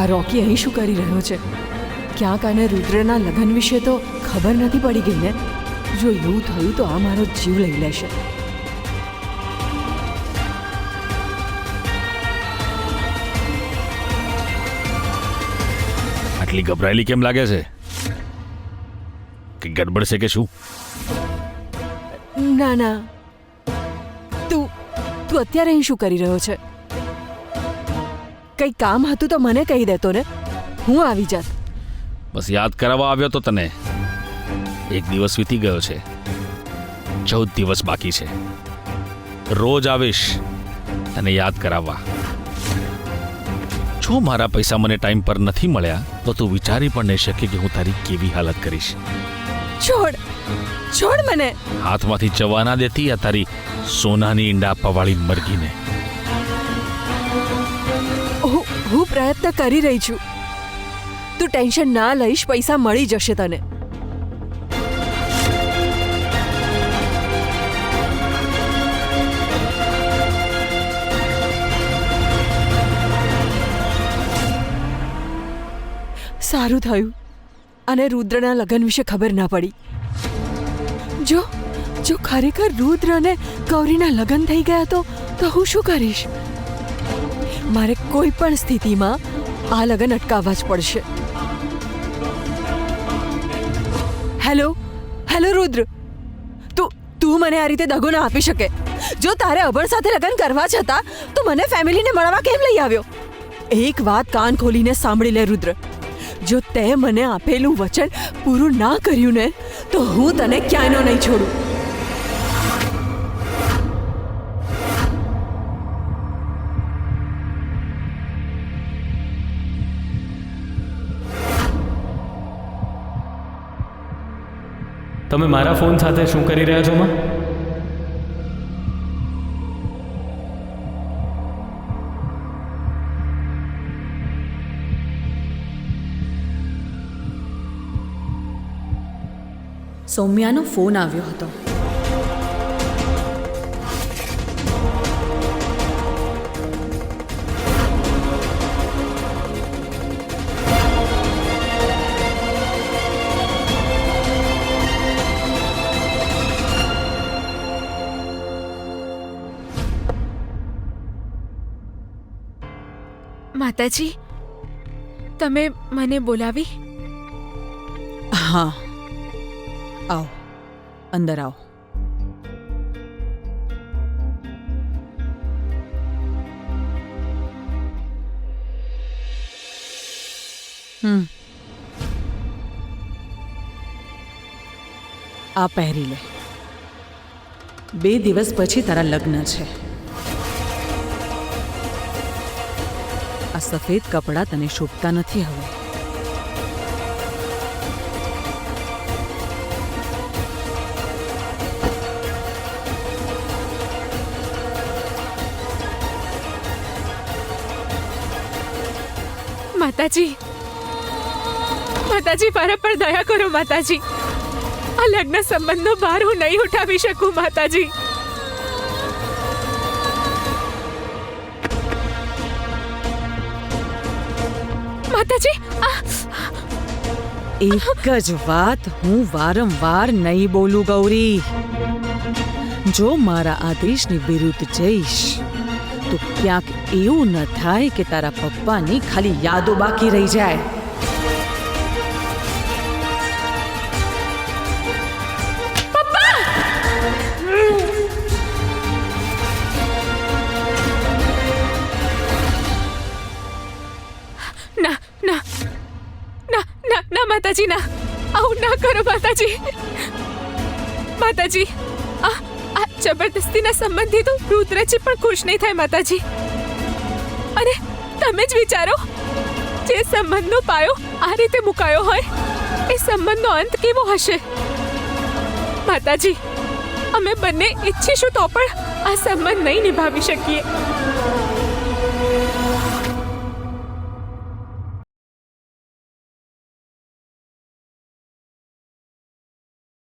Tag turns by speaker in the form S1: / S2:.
S1: આ રોકી અહીં શું કરી રહ્યો છે? ક્યાંક આને રુદ્રના લગ્ન વિશે તો ખબર નથી પડી ગઈ ને? જો એવું થયું તો આ મારો જીવ લઈ લેશે.
S2: આટલી ગભરાયેલી કેમ લાગે છે? કે ગડબડ છે કે શું?
S1: ના ના, તું અત્યારે અહીં શું કરી રહ્યો છે? કંઈ કામ હતું તો મને કહી દેતો ને, હું આવી જાત.
S2: બસ યાદ કરાવવા આવ્યો તો તને. એક દિવસ વીતી ગયો છે, 14 દિવસ બાકી છે. રોજ આવીશ તને યાદ કરાવવા. જો મારા પૈસા મને ટાઈમ પર નથી મળ્યા તો તું વિચારી પણ નહીં શકે કે હું તારી કેવી હાલત કરીશ.
S1: છોડ છોડ મને.
S2: હાથમાંથી જવા ના દેતી આ તારી સોનાની ઈંડા પવાળી મરઘીને.
S1: હું પ્રયત્ન કરી રહી છું. તું ટેન્શન ના લઈશ, પૈસા મળી જશે તને. સારું થયું અને રુદ્રના લગ્ન વિશે ખબર ના પડી. જો ખરેખર રુદ્ર અને ગૌરીના લગ્ન થઈ ગયા તો હું શું કરીશ? મારે કોઈ પણ સ્થિતિમાં આ લગ્ન અટકાવવા જ પડશે. હેલો રુદ્ર, તું મને આ રીતે દગો ના આપી શકે. જો તારે અભણ સાથે લગ્ન કરવા જ હતા તો મને ફેમિલીને મળવા કેમ લઈ આવ્યો? એક વાત કાન ખોલીને સાંભળી લે રુદ્ર. જો તે મને આપેલું વચન પૂરું ના કર્યું ને તો હું તને ક્યાંયનો નહીં છોડું.
S3: તમે મારા ફોન સાથે શું કરી રહ્યા છો માં?
S4: સૌમ્યાનો ફોન આવ્યો હતો.
S5: માતાજી, તમે મને બોલાવી?
S4: હા, આવો, અંદર આવો. આ પહેરી લે. 2 દિવસ પછી તારા લગ્ન છે. આ સફેદ કપડાં તને શોભતા નથી હવે.
S5: માતાજી, મારા પર દયા કરો માતાજી. આ લગ્ન સંબંધનો ભાર હું નહીં ઉઠાવી શકું માતાજી. માતાજી,
S4: એક જ વાત હું વારંવાર નહીં બોલું ગૌરી. જો મારા આદેશની વિરુદ્ધ જઈશ તો ક્યાંક એવું ન થાય કે તારા પપ્પાની ખાલી યાદો બાકી રહી જાય.
S5: ના માતાજી, ના, આવું ના કરો માતાજી. માતાજી, આ જબરદસ્તીના સંબંધી તો રુદ્રજી પણ ખુશ નહીં થાય માતાજી. અને તમે જ વિચારો, જે સંબંધનો પાયો આ રીતે મુકાયો હોય એ સંબંધનો અંત કેવો હશે? માતાજી, અમે બંને ઈચ્છીશું તો પણ આ સંબંધ નહીં નિભાવી શકીએ.